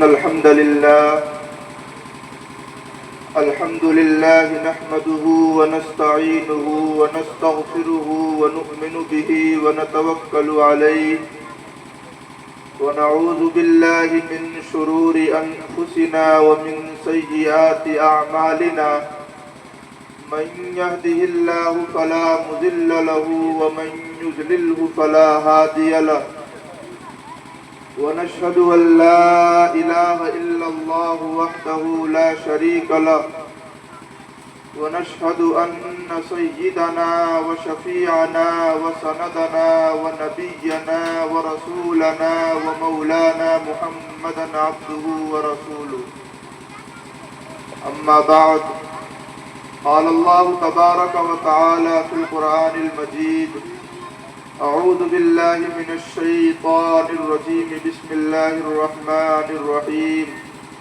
إن الحمد لله نحمده ونستعينه ونستغفره ونؤمن به ونتوكل عليه ونعوذ بالله من شرور أنفسنا ومن سيئات أعمالنا من يهده الله فلا مضل له ومن يضلله فلا هادي له ونشهد أن لا إله إلا الله وحده لا شريك له ونشهد أن سيدنا وشفيعنا وسندنا ونبينا ورسولنا ومولانا محمدا عبده ورسوله أما بعد قال الله تبارك وتعالى في القرآن المجيد أعوذ بالله من الشيطان الرجيم بسم الله الرحمن الرحيم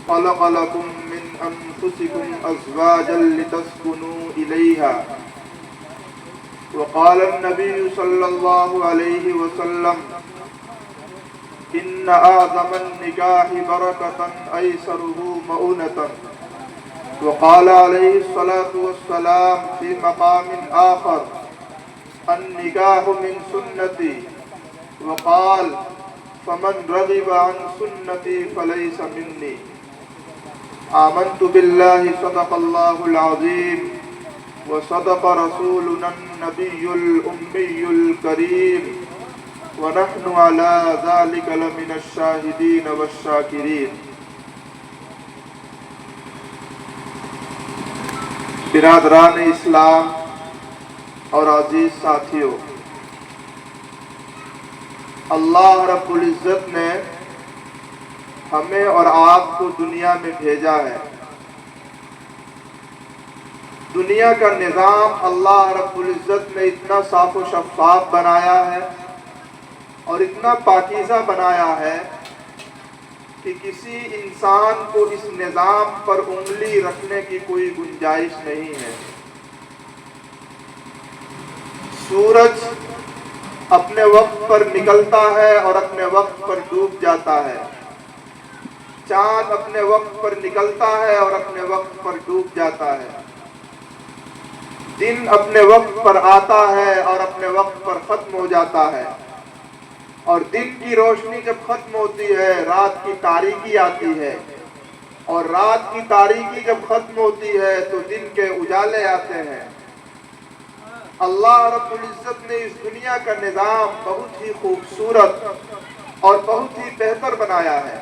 خلق لكم من أنفسكم أزواجا لتسكنوا إليها وقال النبي صلى الله عليه وسلم إن أعظم النكاح بركة أيسره مؤونة وقال عليه الصلاة والسلام في مقام آخر النکاح من سنتی وقال فمن رغب عن سنتی فلیس منی آمنت باللہ صدق اللہ العظیم وصدق رسولنا النبی الأمی الکریم ونحن على ذلك لمن الشاہدین والشاکرین۔ برادران اسلام اور عزیز ساتھیوں، اللہ رب العزت نے ہمیں اور آپ کو دنیا میں بھیجا ہے۔ دنیا کا نظام اللہ رب العزت نے اتنا صاف و شفاف بنایا ہے اور اتنا پاکیزہ بنایا ہے کہ کسی انسان کو اس نظام پر انگلی رکھنے کی کوئی گنجائش نہیں ہے۔ سورج اپنے وقت پر نکلتا ہے اور اپنے وقت پر ڈوب جاتا ہے، چاند اپنے وقت پر نکلتا ہے اور اپنے وقت پر ڈوب جاتا ہے، دن اپنے وقت پر آتا ہے اور اپنے وقت پر ختم ہو جاتا ہے، اور دن کی روشنی جب ختم ہوتی ہے رات کی تاریکی آتی ہے، اور رات کی تاریکی جب ختم ہوتی ہے تو دن کے اجالے آتے ہیں۔ اللہ رب العزت نے اس دنیا کا نظام بہت ہی خوبصورت اور بہت ہی بہتر بنایا ہے،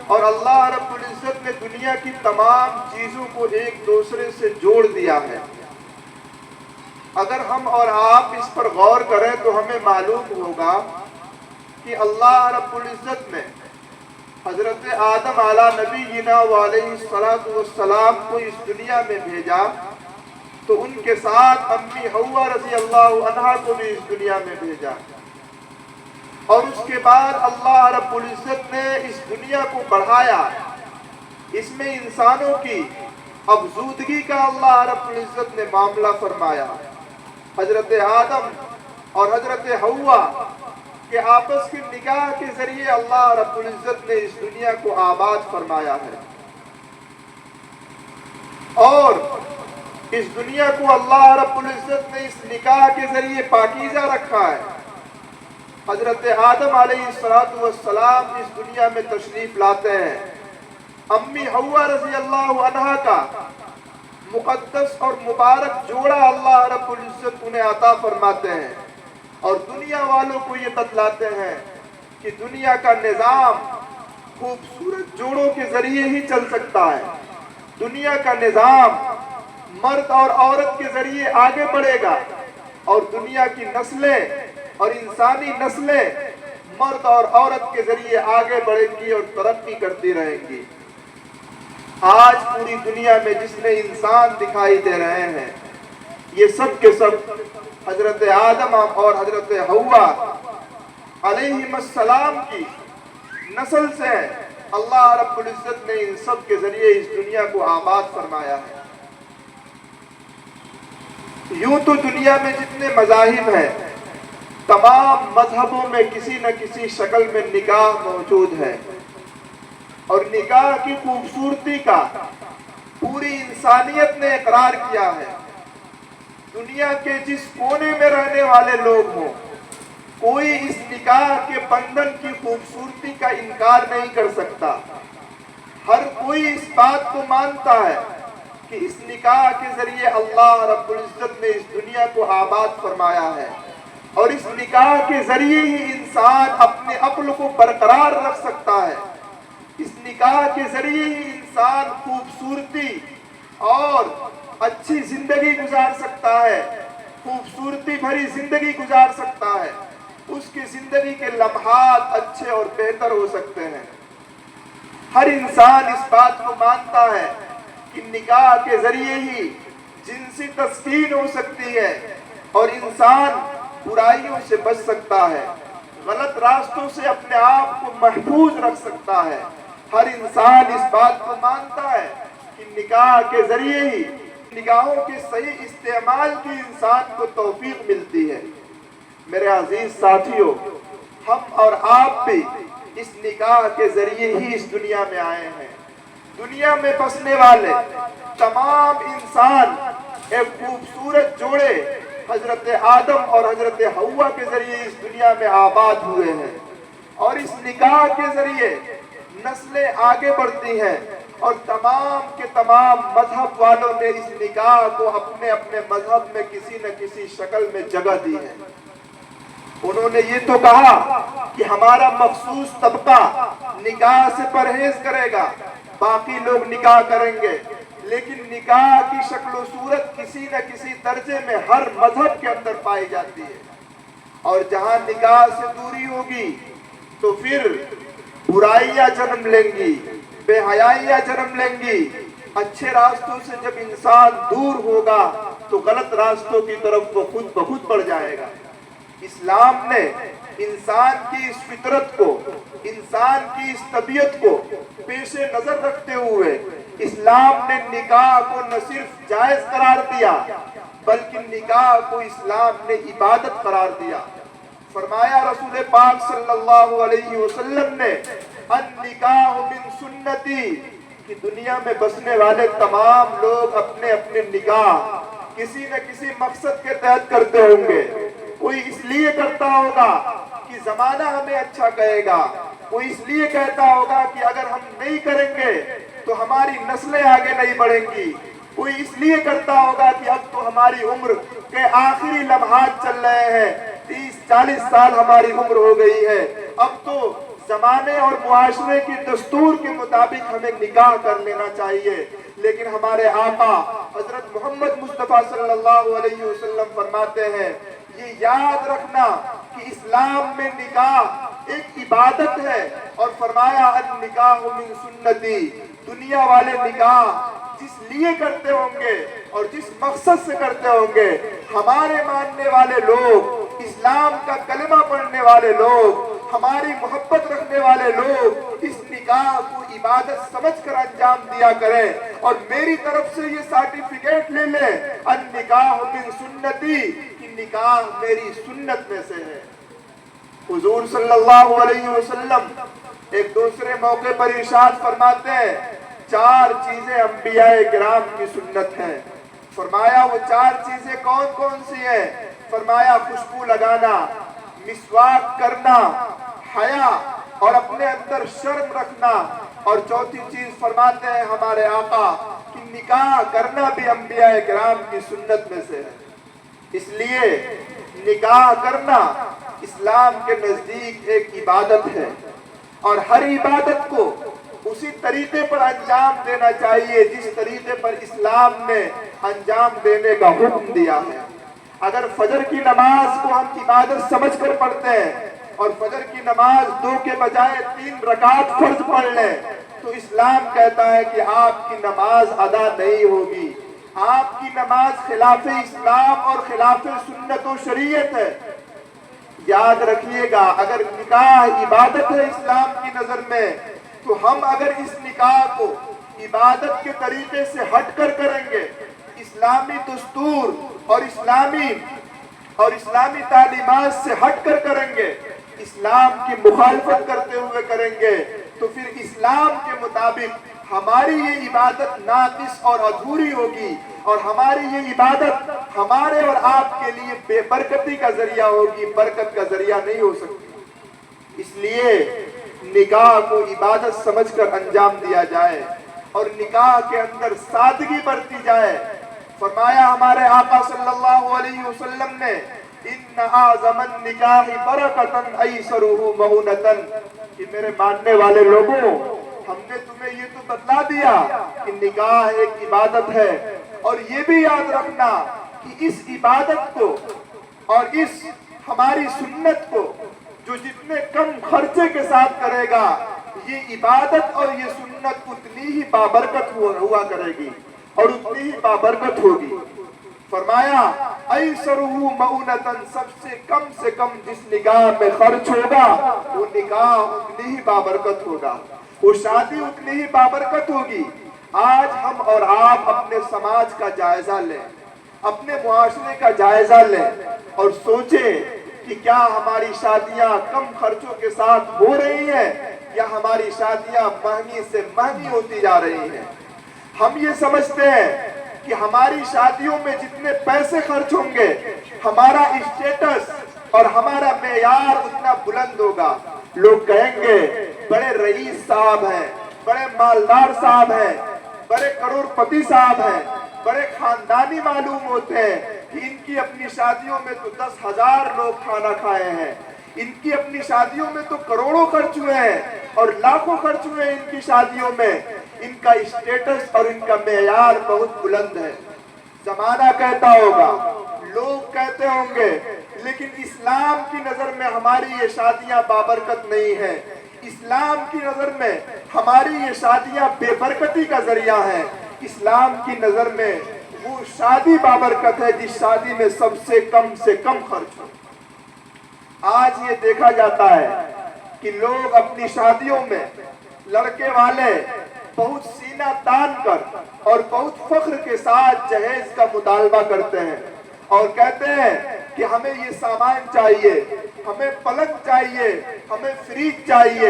اور اللہ رب العزت نے دنیا کی تمام چیزوں کو ایک دوسرے سے جوڑ دیا ہے۔ اگر ہم اور آپ اس پر غور کریں تو ہمیں معلوم ہوگا کہ اللہ رب العزت نے حضرت آدم علیہ نبینا علیہ السلام کو اس دنیا میں بھیجا تو ان کے ساتھ امی حوا رضی اللہ عنہا کو بھی اس دنیا میں بھیجا، اور اس کے بعد اللہ رب العزت نے اس دنیا کو بڑھایا، اس میں انسانوں کی افزودگی کا اللہ رب العزت نے معاملہ فرمایا۔ حضرت آدم اور حضرت حوا کے آپس کے نکاح کے ذریعے اللہ رب العزت نے اس دنیا کو آباد فرمایا ہے، اور اس دنیا کو اللہ رب العزت نے اس نکاح کے ذریعے پاکیزہ رکھا ہے۔ حضرت آدم علیہ السلام اس دنیا میں تشریف لاتے ہیں، امی حوا رضی اللہ عنہا کا مقدس اور مبارک جوڑا اللہ رب العزت انہیں عطا فرماتے ہیں، اور دنیا والوں کو یہ بتلاتے ہیں کہ دنیا کا نظام خوبصورت جوڑوں کے ذریعے ہی چل سکتا ہے، دنیا کا نظام مرد اور عورت کے ذریعے آگے بڑھے گا، اور دنیا کی نسلیں اور انسانی نسلیں مرد اور عورت کے ذریعے آگے بڑھیں گی اور ترقی کرتی رہیں گی۔ آج پوری دنیا میں جتنے انسان دکھائی دے رہے ہیں یہ سب کے سب حضرت آدم اور حضرت حوا علیہم السلام کی نسل سے اللہ رب العزت نے ان سب کے ذریعے اس دنیا کو آباد فرمایا ہے۔ یوں تو دنیا میں جتنے مذاہب ہیں تمام مذہبوں میں کسی نہ کسی شکل میں نکاح موجود ہے، نکاح کی خوبصورتی کا پوری انسانیت نے اقرار کیا ہے۔ دنیا کے جس کونے میں رہنے والے لوگ ہوں، کوئی اس نکاح کے بندھن کی خوبصورتی کا انکار نہیں کر سکتا۔ ہر کوئی اس بات کو مانتا ہے کہ اس نکاح کے ذریعے اللہ رب العزت نے اس دنیا کو آباد فرمایا ہے، اور اس نکاح کے ذریعے ہی انسان اپنے عقل کو برقرار رکھ سکتا ہے۔ اس نکاح کے ذریعے ہی انسان خوبصورتی اور اچھی زندگی گزار سکتا ہے، خوبصورتی بھری زندگی گزار سکتا ہے، اس کی زندگی کے لمحات اچھے اور بہتر ہو سکتے ہیں۔ ہر انسان اس بات کو مانتا ہے کہ نکاح کے ذریعے ہی جنسی تسکین ہو سکتی ہے اور انسان برائیوں سے بچ سکتا ہے، غلط راستوں سے اپنے آپ کو محفوظ رکھ سکتا ہے۔ ہر انسان اس بات کو مانتا ہے کہ نکاح کے ذریعے ہی نگاہوں کے صحیح استعمال کی انسان کو توفیق ملتی ہے۔ میرے عزیز ساتھیوں، ہم اور آپ بھی اس نکاح کے ذریعے ہی اس دنیا میں آئے ہیں۔ دنیا میں بسنے والے تمام انسان ایک خوبصورت جوڑے حضرت آدم اور حضرت حوا کے ذریعے اس دنیا میں آباد ہوئے ہیں، اور اس نکاح کے ذریعے نسلیں آگے بڑھتی ہیں، اور تمام کے تمام مذہب والوں نے اس نکاح کو اپنے اپنے مذہب میں کسی نہ کسی شکل میں جگہ دی ہے۔ انہوں نے یہ تو کہا کہ ہمارا مخصوص طبقہ نکاح سے پرہیز کرے گا، باقی لوگ نکاح کریں گے، لیکن نکاح کی شکل و صورت کسی نہ کسی درجے میں ہر مذہب کے اندر پائی جاتی ہے، اور جہاں نکاح سے دوری ہوگی تو پھر برائیاں جنم لیں گی، بے حیائیاں جنم لیں گی۔ اچھے راستوں سے جب انسان دور ہوگا تو غلط راستوں کی طرف وہ خود بخود بڑھ جائے گا۔ اسلام نے انسان کی اس فطرت کو، انسان کی اس طبیعت کو پیش نظر رکھتے ہوئے اسلام نے نکاح کو نہ صرف جائز قرار دیا بلکہ نکاح کو اسلام نے عبادت قرار دیا۔ فرمایا رسول پاک صلی اللہ علیہ وسلم نے النکاح من سنتی، کہ دنیا میں بسنے والے تمام لوگ اپنے اپنے نکاح کسی نہ کسی مقصد کے تحت کرتے ہوں گے۔ کوئی اس لیے کرتا ہوگا کہ زمانہ ہمیں اچھا کہے گا، کوئی اس لیے کہتا ہوگا کہ اگر ہم نہیں کریں گے تو ہماری نسلیں آگے نہیں بڑھیں گی، کوئی اس لیے کرتا ہوگا کہ اب تو ہماری عمر کے آخری لمحات چل رہے ہیں، 30-40 سال ہماری عمر ہو گئی ہے، اب تو زمانے اور معاشرے کی دستور کے مطابق ہمیں نکاح کر لینا چاہیے۔ لیکن ہمارے آقا حضرت محمد مصطفیٰ صلی اللہ علیہ وسلم فرماتے ہیں، یہ یاد رکھنا کہ اسلام میں نکاح ایک عبادت ہے، اور فرمایا النکاح من سنتی، دنیا والے نکاح جس لیے کرتے ہوں گے اور جس مقصد سے کرتے ہوں گے، ہمارے ماننے والے لوگ، اسلام کا کلمہ پڑھنے والے لوگ، ہماری محبت رکھنے والے لوگ اس نکاح کو عبادت سمجھ کر انجام دیا کریں، اور میری طرف سے یہ سرٹیفکیٹ لے لیں النکاح من سنتی، کہ نکاح میری سنت میں سے ہے۔ حضور صلی اللہ علیہ وسلم ایک دوسرے موقع پر ارشاد فرماتے ہیں، 4 چیزیں انبیاء کرام کی سنت ہیں۔ فرمایا وہ 4 چیزیں کون کون سی ہیں؟ فرمایا خوشبو لگانا، مسواک کرنا، حیا اور اپنے اندر شرم رکھنا، اور چوتھی چیز فرماتے ہیں ہمارے آقا کہ نکاح کرنا بھی انبیاء کرام کی سنت میں سے ہے۔ اس لیے نکاح کرنا اسلام کے نزدیک ایک عبادت ہے، اور ہر عبادت کو اسی طریقے پر انجام دینا چاہیے جس طریقے پر اسلام نے انجام دینے کا حکم دیا ہے۔ اگر فجر کی نماز کو ہم عبادت سمجھ کر پڑھتے ہیں اور فجر کی نماز 2 کے بجائے 3 رکعت فرض پڑھ لیں تو اسلام کہتا ہے کہ آپ کی نماز ادا نہیں ہوگی، آپ کی نماز خلاف اسلام اور خلاف سنت و شریعت ہے۔ یاد رکھیے گا، اگر نکاح عبادت ہے اسلام کی نظر میں، تو ہم اگر اس نکاح کو عبادت کے طریقے سے ہٹ کر کریں گے، اسلامی دستور اور اسلامی تعلیمات سے ہٹ کر کریں گے، اسلام کی مخالفت کرتے ہوئے کریں گے، تو پھر اسلام کے مطابق ہماری یہ عبادت ناقص اور ادھوری ہوگی، اور ہماری یہ عبادت ہمارے اور آپ کے لیے بے برکتی کا ذریعہ ہوگی، برکت کا ذریعہ نہیں ہو سکتی۔ اس لیے نکاح کو عبادت سمجھ کر انجام دیا جائے اور نکاح کے اندر سادگی برتی جائے۔ فرمایا ہمارے آقا صلی اللہ علیہ وسلم نے، ان اعظم النکاح برکتن ایسرہ مؤنتن، کہ میرے ماننے والے لوگوں، ہم نے تمہیں یہ تو بتلا دیا کہ نکاح ایک عبادت ہے، اور یہ بھی یاد رکھنا کہ اس عبادت کو اور اس ہماری سنت کو جو جتنے کم خرچے کے ساتھ کرے گا، یہ عبادت اور یہ سنت اتنی ہی بابرکت ہوا کرے گی اور اتنی ہی بابرکت ہوگی۔ فرمایا ایسرہ مؤنتن، سب سے کم جس نکاح میں خرچ ہوگا وہ نکاح اتنی ہی بابرکت ہوگا، وہ شادی اتنی ہی بابرکت ہوگی۔ آج ہم اور آپ اپنے سماج کا جائزہ لیں، اپنے معاشرے کا جائزہ لیں اور سوچیں کہ کیا ہماری شادیاں کم خرچوں کے ساتھ ہو رہی ہیں یا ہماری شادیاں مہنگی سے مہنگی ہوتی جا رہی ہیں۔ ہم یہ سمجھتے ہیں کہ ہماری شادیوں میں جتنے پیسے خرچ ہوں گے، ہمارا اسٹیٹس اور ہمارا معیار اتنا بلند ہوگا۔ لوگ کہیں گے بڑے رئیس صاحب ہیں، بڑے مالدار صاحب ہیں، بڑے کروڑ پتی صاحب ہیں، بڑے خاندانی معلوم ہوتے ہیں کہ ان کی اپنی شادیوں میں تو 10,000 لوگ کھانا کھائے ہیں، ان کی اپنی شادیوں میں تو کروڑوں خرچ ہوئے ہیں اور لاکھوں خرچ ہوئے ہیں ان کی شادیوں میں۔ ان کا اسٹیٹس اور ان کا معیار بہت بلند ہے۔ زمانہ کہتا ہوگا، لوگ کہتے ہوں گے، لیکن اسلام کی نظر میں ہماری یہ شادیاں بابرکت نہیں ہیں، اسلام کی نظر میں ہماری یہ شادیاں بے برکتی کا ذریعہ ہیں۔ اسلام کی نظر میں وہ شادی بابرکت ہے جس شادی میں سب سے کم خرچ ہو۔ آج یہ دیکھا جاتا ہے کہ لوگ اپنی شادیوں میں لڑکے والے بہت سینہ تان کر اور بہت فخر کے ساتھ جہیز کا مطالبہ کرتے ہیں اور کہتے ہیں کہ ہمیں یہ سامان چاہیے، ہمیں پلنگ چاہیے، ہمیں فریج چاہیے،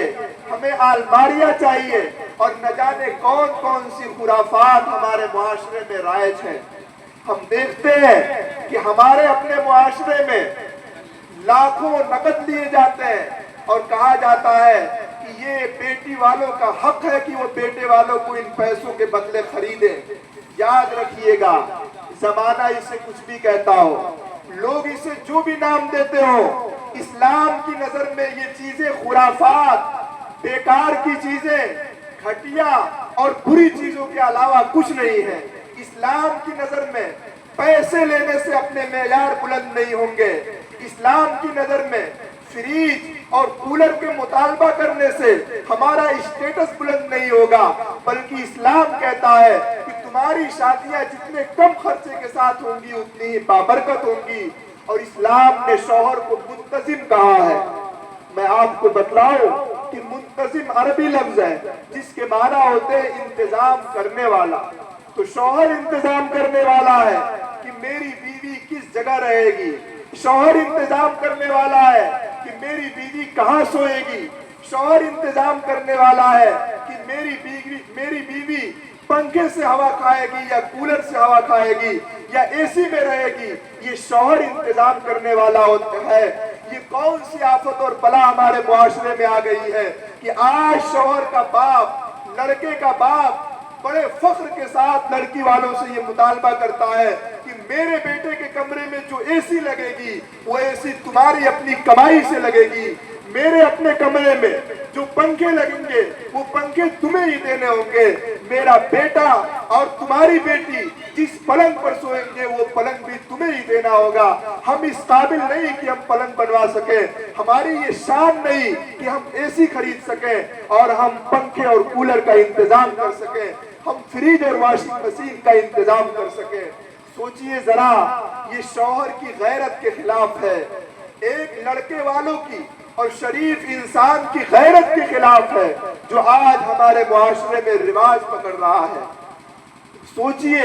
ہمیں الماریاں چاہیے، اور نہ جانے کون کون سی خرافات ہمارے معاشرے میں رائج ہیں۔ ہم دیکھتے ہیں کہ ہمارے اپنے معاشرے میں لاکھوں نقد لیے جاتے ہیں اور کہا جاتا ہے کہ یہ بیٹی والوں کا حق ہے کہ وہ بیٹے والوں کو ان پیسوں کے بدلے خریدیں۔ یاد رکھیے گا، زمانہ اسے کچھ بھی کہتا ہو، لوگ اسے جو بھی نام دیتے ہو، اسلام کی نظر میں یہ چیزیں خرافات، بیکار کی چیزیں، گھٹیا اور بری چیزوں کے علاوہ کچھ نہیں ہے۔ اسلام کی نظر میں پیسے لینے سے اپنے معیار بلند نہیں ہوں گے، اسلام کی نظر میں فریج اور کولر کے مطالبہ کرنے سے ہمارا اسٹیٹس بلند نہیں ہوگا، بلکہ اسلام کہتا ہے کہ تمہاری شادیاں جتنے کم خرچے کے ساتھ ہوں گی اتنی ہی بابرکت ہوں گی۔ اور اسلام نے شوہر کو منتظم کہا ہے۔ میں آپ کو بتلاؤں کہ منتظم عربی لفظ ہے جس کے معنی ہوتے ہیں انتظام کرنے والا۔ تو شوہر انتظام کرنے والا ہے کہ میری بیوی کس جگہ رہے گی، شوہر انتظام کرنے والا ہے کہ میری بیوی کہاں سوئے گی، شوہر انتظام کرنے والا ہے کہ میری بیوی پنکھے سے ہوا کھائے گی یا کولر سے ہوا کھائے گی یا اے سی میں رہے گی، یہ شوہر انتظام کرنے والا ہوتا ہے۔ یہ کون سی آفت اور بلا ہمارے معاشرے میں آ گئی ہے کہ آج شوہر کا باپ، لڑکے کا باپ بڑے فخر کے ساتھ لڑکی والوں سے یہ مطالبہ کرتا ہے کہ میرے بیٹے کے کمرے میں جو اے سی لگے گی وہ اے سی تمہاری اپنی کمائی سے لگے گی، میرے اپنے کمرے میں جو پنکھے لگیں گے وہ پنکھے تمہیں ہی دینے ہوں گے، میرا بیٹا اور تمہاری بیٹی جس پلنگ پر سوئیں گے وہ پلنگ بھی تمہیں ہی دینا ہوگا۔ ہم اس قابل نہیں کہ ہم پلنگ بنوا سکیں، ہماری یہ شان نہیں کہ ہم اے سی خرید سکیں اور ہم پنکھے اور کولر کا انتظام کر سکیں، ہم فریج اور واشنگ مشین کا انتظام کر سکیں۔ سوچئے ذرا، یہ شوہر کی غیرت کے خلاف ہے، ایک لڑکے والوں کی اور شریف انسان کی غیرت کے خلاف ہے جو آج ہمارے معاشرے میں رواج پکڑ رہا ہے۔ سوچئے،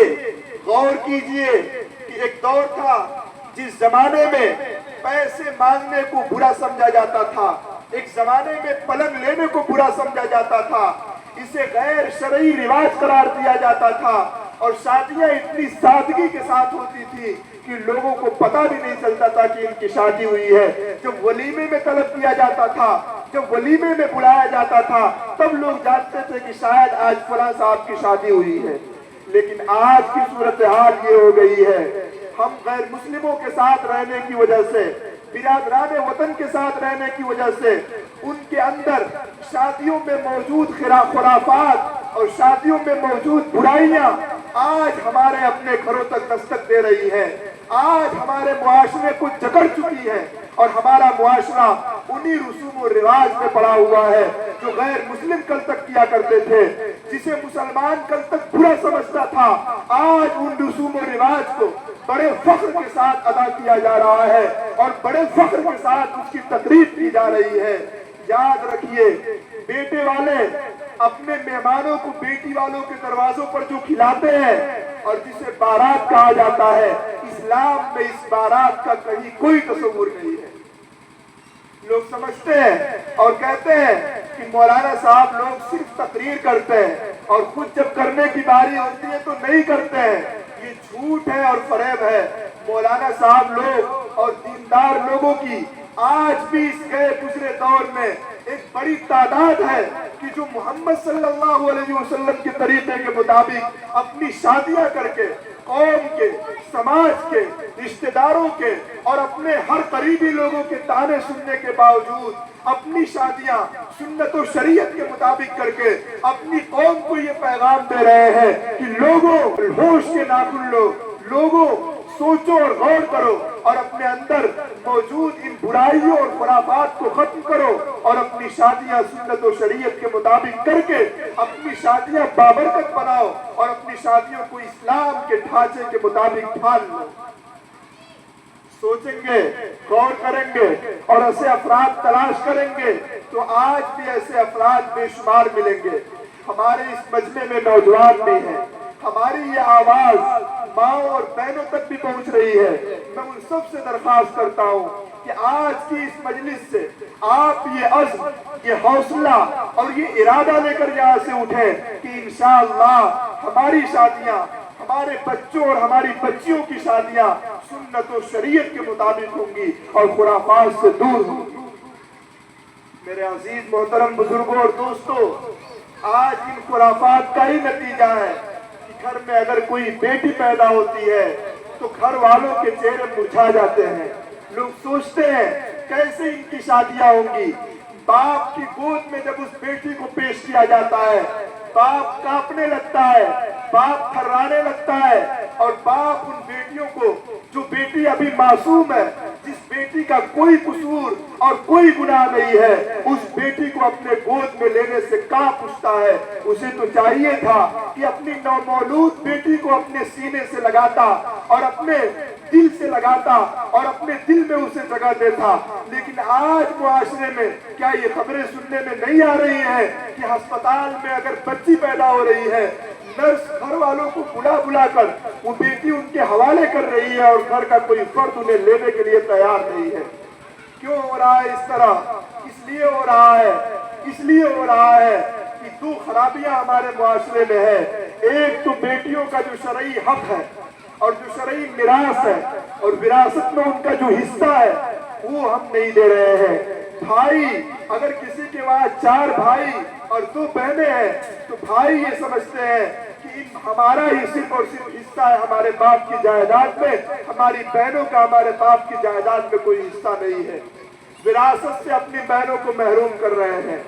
غور کیجئے کہ ایک دور تھا جس زمانے میں پیسے مانگنے کو برا سمجھا جاتا تھا، ایک زمانے میں پلنگ لینے کو برا سمجھا جاتا تھا، اسے غیر شرعی رواج قرار دیا جاتا تھا، اور شادیاں اتنی سادگی کے ساتھ ہوتی تھی کہ لوگوں کو پتہ بھی نہیں چلتا تھا کہ ان کی شادی ہوئی ہے۔ جب ولیمے میں طلب کیا جاتا تھا، جب ولیمے میں بلایا جاتا تھا، تب لوگ جانتے تھے کہ شاید آج فلاں صاحب کی شادی ہوئی ہے۔ لیکن آج کی صورتحال یہ ہو گئی ہے، ہم غیر مسلموں کے ساتھ رہنے کی وجہ سے، برادران وطن کے ساتھ رہنے کی وجہ سے، ان کے اندر شادیوں میں موجود خرافات اور شادیوں میں موجود برائیاں آج ہمارے اپنے گھروں تک دستک دے رہی ہے، آج ہمارے معاشرے کو جکڑ چکی ہے، اور ہمارا معاشرہ انہی رسوم و رواج میں پڑا ہوا ہے جو غیر مسلم کل تک کیا کرتے تھے۔ جسے مسلمان کل تک برا سمجھتا تھا، آج ان رسوم و رواج کو بڑے فخر کے ساتھ ادا کیا جا رہا ہے اور بڑے فخر کے ساتھ اس کی تقریب کی جا رہی ہے۔ یاد رکھیے، بیٹے والے اپنے مہمانوں کو بیٹی والوں کے دروازوں پر جو کھلاتے ہیں اور جسے بارات کہا جاتا ہے، اسلام میں اس بارات کا کہیں کوئی تصور نہیں ہے۔ لوگ سمجھتے ہیں اور کہتے ہیں کہ مولانا صاحب لوگ صرف تقریر کرتے ہیں اور خود جب کرنے کی باری ہوتی ہے تو نہیں کرتے ہیں۔ یہ جھوٹ ہے اور فریب ہے۔ مولانا صاحب لوگ اور دیندار لوگوں کی آج بھی اس گئے گزرے دور میں ایک بڑی تعداد ہے کہ جو محمد صلی اللہ علیہ وسلم کے طریقے کے مطابق اپنی شادیاں کر کے قوم کے، سماج کے، رشتہ داروں کے اور اپنے ہر قریبی لوگوں کے طعنے سننے کے باوجود اپنی شادیاں سنت و شریعت کے مطابق کر کے اپنی قوم کو یہ پیغام دے رہے ہیں کہ لوگوں ہوش کے ناخن لو، لوگوں سوچو اور غور کرو اور اپنے اندر موجود ان برائیوں اور خرافات کو ختم کرو اور اپنی شادیاں سنت و شریعت کے مطابق کر کے اپنی شادیاں بابرکت بناؤ اور اپنی شادیوں کو اسلام کے ڈھانچے کے مطابق ڈھال لو۔ سوچیں گے، غور کریں گے اور ایسے افراد تلاش کریں گے تو آج بھی ایسے افراد بے شمار ملیں گے۔ ہمارے اس مجمع میں نوجوان بھی ہیں، ہماری یہ آواز ماؤں اور بہنوں تک بھی پہنچ رہی ہے۔ میں ان سب سے درخواست کرتا ہوں کہ آج کی اس مجلس سے آپ یہ عزم، یہ حوصلہ اور یہ ارادہ لے کر یہاں سے اٹھیں کہ انشاءاللہ ہماری شادیاں، ہمارے بچوں اور ہماری بچیوں کی شادیاں سنت و شریعت کے مطابق ہوں گی اور خرافات سے دور ہوں گی۔ میرے عزیز محترم بزرگوں اور دوستوں، آج ان خرافات کا ہی نتیجہ ہے کہ گھر میں اگر کوئی بیٹی پیدا ہوتی ہے تو گھر والوں کے چہرے مرجھا جاتے ہیں۔ لوگ سوچتے ہیں کیسے ان کی شادیاں ہوں گی۔ باپ کی گود میں جب اس بیٹی کو پیش کیا جاتا ہے، باپ کانپنے لگتا ہے، باپ تھرانے لگتا ہے، اور باپ ان بیٹیوں کو، جو بیٹی ابھی معصوم ہے، جس بیٹی کا کوئی قصور اور کوئی گناہ نہیں ہے، اس بیٹی کو اپنے گود میں لینے سے کانپ اٹھتا ہے۔ اسے تو چاہیے تھا کہ اپنی نومولود بیٹی کو اپنے سینے سے لگاتا اور اپنے دل سے لگاتا اور اپنے دل میں اسے جگہ دیتا، لیکن آج معاشرے میں کیا یہ خبریں سننے میں نہیں آ رہی ہیں کہ ہسپتال میں اگر بچی پیدا ہو رہی ہے، نرس گھر والوں کو بلا بلا کر وہ بیٹی ان کے حوالے کر رہی ہے اور گھر کا کوئی فرد انہیں لینے کے لیے تیار نہیں ہے۔ کیوں ہو رہا ہے اس طرح؟ اس لیے ہو رہا ہے، اس لیے ہو رہا ہے کہ دو خرابیاں ہمارے معاشرے میں ہے۔ ایک تو بیٹیوں کا جو شرعی حق ہے اور جو شرعی میراث ہے اور وراثت میں ان کا جو حصہ ہے وہ ہم نہیں دے رہے ہیں۔ بھائی، اگر کسی کے وہاں 4 بھائی اور 2 بہنیں ہیں تو بھائی یہ سمجھتے ہیں کہ ہمارا ہی صرف اور صرف حصہ ہے ہمارے باپ کی جائیداد میں، ہماری بہنوں کا ہمارے باپ کی جائیداد میں کوئی حصہ نہیں ہے۔ وراثت سے اپنی بہنوں کو محروم کر رہے ہیں۔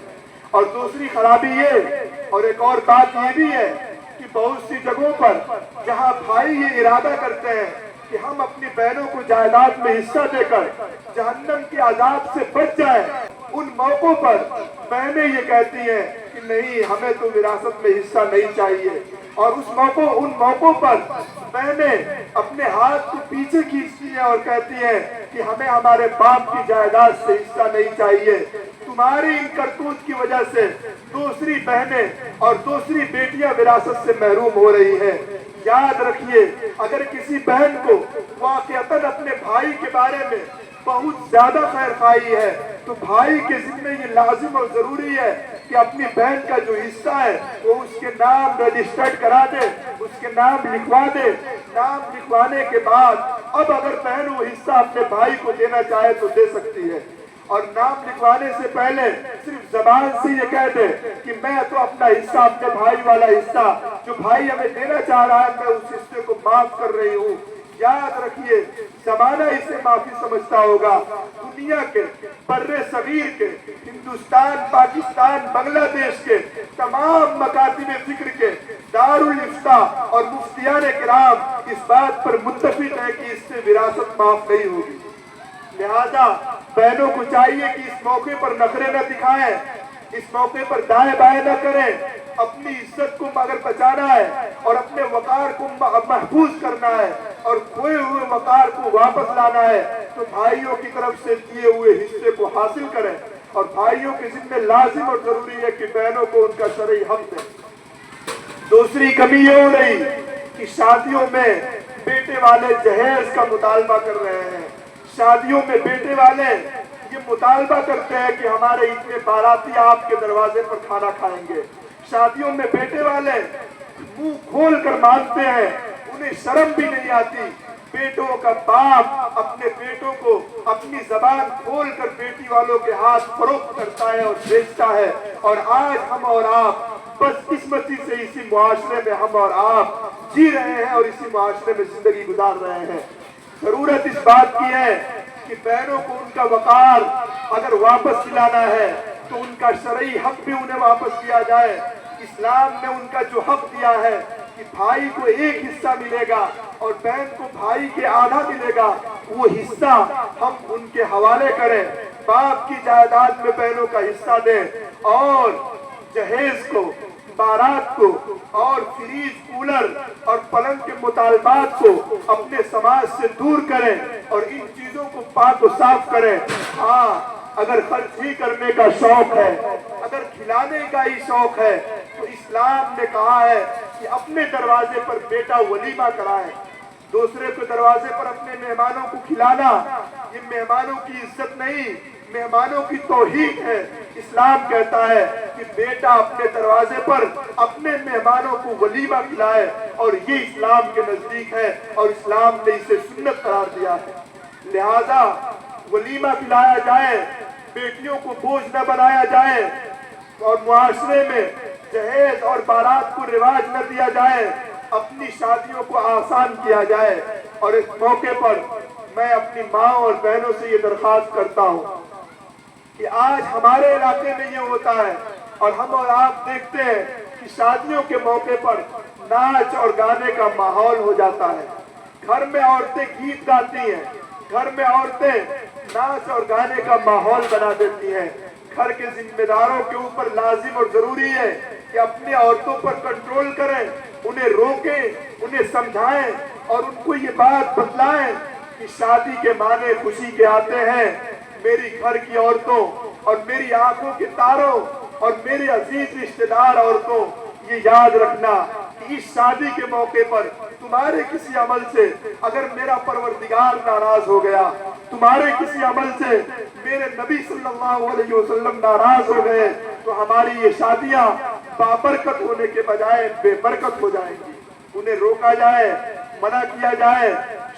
اور دوسری خرابی یہ، اور ایک اور بات یہ بھی ہے کہ بہت سی جگہوں پر جہاں بھائی یہ ارادہ کرتے ہیں کہ ہم اپنی بہنوں کو جائیداد میں حصہ دے کر جہنم کے عذاب سے بچ جائیں، ان موقعوں پر بہنیں یہ کہتی ہیں کہ نہیں، ہمیں تو وراثت میں حصہ نہیں چاہیے، اور ان موقعوں پر بہنیں اپنے ہاتھ کو پیچھے کھینچتی ہیں اور کہتی ہیں کہ ہمیں ہمارے باپ کی جائیداد سے حصہ نہیں چاہیے۔ تمہاری ان کرتوت کی وجہ سے دوسری بہنیں اور دوسری بیٹیاں وراثت سے محروم ہو رہی ہیں۔ یاد رکھیے، اگر کسی بہن کو واقعتاً اپنے بھائی کے بارے میں بہت زیادہ خیر خواہی ہے، تو بھائی کے ذمہ یہ لازم اور ضروری ہے کہ اپنی بہن کا جو حصہ ہے وہ اس کے نام رجسٹرڈ کرا دے، اس کے نام لکھوا دے۔ نام لکھوانے کے بعد اب اگر بہن وہ حصہ اپنے بھائی کو دینا چاہے تو دے سکتی ہے، اور نام لکھوانے سے پہلے صرف زبان سے یہ کہہ دے کہ میں تو اپنا حصہ، اپنے بھائی والا حصہ جو بھائی ہمیں دینا چاہ رہا ہے، میں اس حصے کو معاف کر رہی ہوں۔ یاد رکھیے، زمانہ اسے معافی سمجھتا ہوگا۔ دنیا کے، بر صغیر کے، ہندوستان، پاکستان، بنگلہ دیش کے تمام مکاتب فکر کے دارالافتاء اور مفتیان کرام اس بات پر متفق ہے کہ اس سے وراثت معاف نہیں ہوگی۔ لہذا بہنوں کو چاہیے کہ اس موقع پر نخرے نہ دکھائیں، اس موقع پر دائیں بائیں نہ کریں۔ اپنی عزت کو اگر بچانا ہے اور اپنے وقار کو محفوظ کرنا ہے اور کھوئے ہوئے وقار کو واپس لانا ہے تو بھائیوں کی طرف سے دیے ہوئے حصے کو حاصل کریں، اور بھائیوں کے ذمہ لازم اور ضروری ہے کہ بہنوں کو ان کا شرعی حق دیں۔ دوسری کمی یہ ہو رہی کہ شادیوں میں بیٹے والے جہیز کا مطالبہ کر رہے ہیں۔ شادیوں میں بیٹے والے یہ مطالبہ کرتے ہیں کہ ہمارے اتنے باراتی آپ کے دروازے پر کھانا کھائیں گے۔ شادیوں میں بیٹے والے منہ کھول کر مانگتے ہیں، انہیں شرم بھی نہیں آتی۔ بیٹوں کا باپ اپنے بیٹوں کو اپنی زبان کھول کر بیٹی والوں کے ہاتھ فروخت کرتا ہے اور بیچتا ہے، اور آج ہم اور آپ بدقسمتی سے اسی معاشرے میں ہم اور آپ جی رہے ہیں اور اسی معاشرے میں زندگی گزار رہے ہیں۔ ضرورت اس بات کی ہے کہ بہنوں کو ان کا وقار اگر واپس دلانا ہے تو ان کا شرعی حق بھی انہیں واپس دیا جائے۔ اسلام نے ان کا جو حق دیا ہے کہ بھائی کو ایک حصہ ملے گا اور بہن کو بھائی کے آدھا ملے گا، وہ حصہ ہم ان کے حوالے کریں، باپ کی جائیداد میں بہنوں کا حصہ دیں، اور جہیز کو، بارات کو اور فریج، کولر اور پلنگ کے مطالبات کو اپنے سماج سے دور کریں اور ان چیزوں کو پاک و صاف کریں۔ ہاں، اگر خرچ ہی کرنے کا شوق ہے، اگر کھلانے کا ہی شوق ہے تو اسلام نے کہا ہے کہ اپنے دروازے پر بیٹا ولیمہ کرائے۔ دوسرے کے دروازے پر اپنے مہمانوں کو کھلانا یہ مہمانوں کی عزت نہیں، مہمانوں کی توہین ہے۔ اسلام کہتا ہے کہ بیٹا اپنے دروازے پر اپنے مہمانوں کو ولیمہ کھلائے، اور یہ اسلام کے نزدیک ہے اور اسلام نے اسے سنت قرار دیا ہے۔ لہذا ولیمہ کھلایا جائے، بیٹیوں کو بوجھ نہ بنایا جائے، اور معاشرے میں جہیز اور بارات کو رواج نہ دیا جائے، اپنی شادیوں کو آسان کیا جائے۔ اور اس موقع پر میں اپنی ماں اور بہنوں سے یہ درخواست کرتا ہوں کہ آج ہمارے علاقے میں یہ ہوتا ہے اور ہم اور آپ دیکھتے ہیں کہ شادیوں کے موقع پر ناچ اور گانے کا ماحول ہو جاتا ہے۔ گھر میں عورتیں گیت گاتی ہیں، گھر میں عورتیں ناچ اور گانے کا ماحول بنا دیتی ہیں۔ گھر کے ذمہ داروں کے اوپر لازم اور ضروری ہے کہ اپنی عورتوں پر کنٹرول کریں، انہیں روکیں، انہیں سمجھائیں اور ان کو یہ بات بتلائیں کہ شادی کے معنی خوشی کے آتے ہیں۔ میری گھر کی عورتوں اور میری آنکھوں کے تاروں اور میرے عزیز رشتہ دار عورتوں، یہ یاد رکھنا کہ اس شادی کے موقع پر تمہارے کسی عمل سے اگر میرا پروردگار ناراض ہو گیا، تمہارے کسی عمل سے میرے نبی صلی اللہ علیہ وسلم ناراض ہو گئے، تو ہماری یہ شادیاں بابرکت ہونے کے بجائے بے برکت ہو جائیں گی۔ انہیں روکا جائے، منع کیا جائے،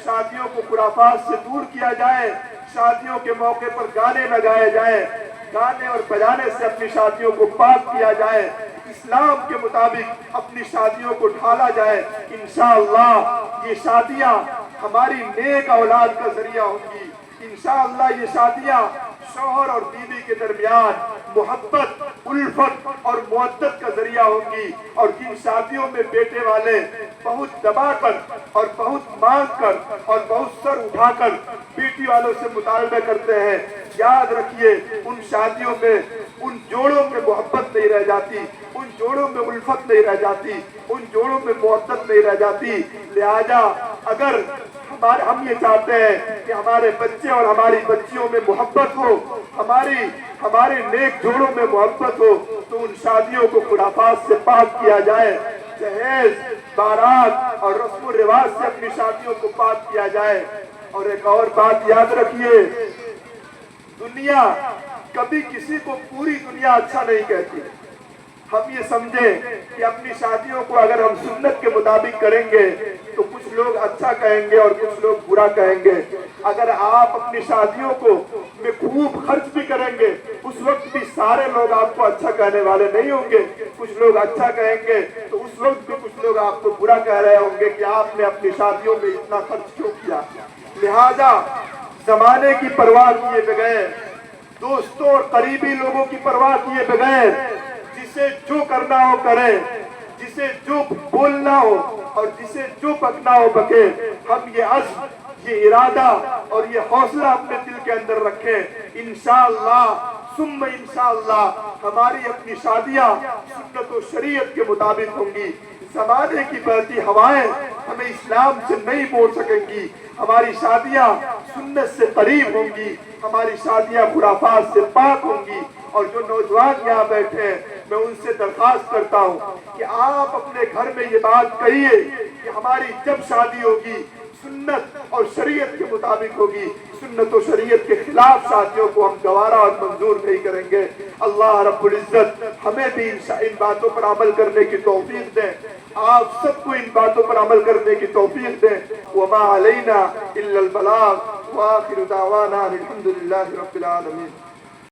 شادیوں کو خرافات سے دور کیا جائے، شادیوں کے موقع پر گانے نہ گائے جائیں، گانے اور بجانے سے اپنی شادیوں کو پاک کیا جائے، اسلام کے مطابق اپنی شادیوں کو ڈھالا جائے۔ انشاءاللہ یہ شادیاں ہماری نیک اولاد کا ذریعہ ہوں گی۔ انشاءاللہ یہ شادیاں شوہر اور بیوی کے درمیان محبت، الفت اور مودت کا ذریعہ ہوں گی، اور جن شادیوں میں بیٹے والے بہت دبا کر اور بہت مانگ کر اور بہت سر اٹھا کر بیٹی والوں سے مطالبہ کرتے ہیں، یاد رکھیے ان شادیوں میں ان جوڑوں میں محبت نہیں رہ جاتی، ان جوڑوں میں الفت نہیں رہ جاتی، ان جوڑوں میں مودت نہیں رہ جاتی۔ لہذا اگر ہم یہ چاہتے ہیں کہ ہمارے بچے اور ہماری بچیوں میں محبت ہو، ہمارے نیک جوڑوں میں محبت ہو، تو ان شادیوں کو خرافات سے پاک کیا جائے، جہیز، بارات اور رسم و رواج سے اپنی شادیوں کو پاک کیا جائے۔ اور ایک اور بات یاد رکھیے، دنیا کبھی کسی کو پوری دنیا اچھا نہیں کہتی۔ ہم یہ سمجھیں کہ اپنی شادیوں کو اگر ہم سنت کے مطابق کریں گے تو کچھ لوگ اچھا کہیں گے اور کچھ لوگ برا کہیں گے۔ اگر آپ اپنی شادیوں کو میں خوب خرچ بھی کریں گے، اس وقت بھی سارے لوگ آپ کو اچھا کہنے والے نہیں ہوں گے، کچھ لوگ اچھا کہیں گے تو اس وقت بھی کچھ لوگ آپ کو برا کہہ رہے ہوں گے کہ آپ نے اپنی شادیوں میں اتنا خرچ کیوں کیا۔ لہذا زمانے کی پرواہ کیے بغیر، دوستوں اور قریبی لوگوں کی پرواہ کیے بغیر، جسے جو کرنا ہو کرے، جسے جو بولنا ہو اور جسے جو بکنا ہو بکے، ہم یہ عزم، یہ ارادہ اور یہ حوصلہ اپنے دل کے اندر رکھیں، انشاءاللہ ثم انشاءاللہ ہماری اپنی شادیاں سنت و شریعت کے مطابق ہوں گی۔ زمانے کی بہتی ہوائیں ہمیں اسلام سے نہیں موڑ سکیں گی۔ ہماری شادیاں سنت سے قریب ہوں گی، ہماری شادیاں خرافات سے پاک ہوں گی۔ اور جو نوجوان یہاں بیٹھے ہیں، میں ان سے درخواست کرتا ہوں کہ آپ اپنے گھر میں یہ بات کہیے کہ ہماری جب شادی ہوگی سنت اور شریعت کے مطابق ہوگی، سنت و شریعت کے خلاف شادیوں کو ہم گوارا اور منظور نہیں کریں گے۔ اللہ رب العزت ہمیں بھی ان باتوں پر عمل کرنے کی توفیق دیں، آپ سب کو ان باتوں پر عمل کرنے کی توفیق دیں۔ وما علینا الا البلاغ وآخر دعوانا الحمد للہ رب العالمین۔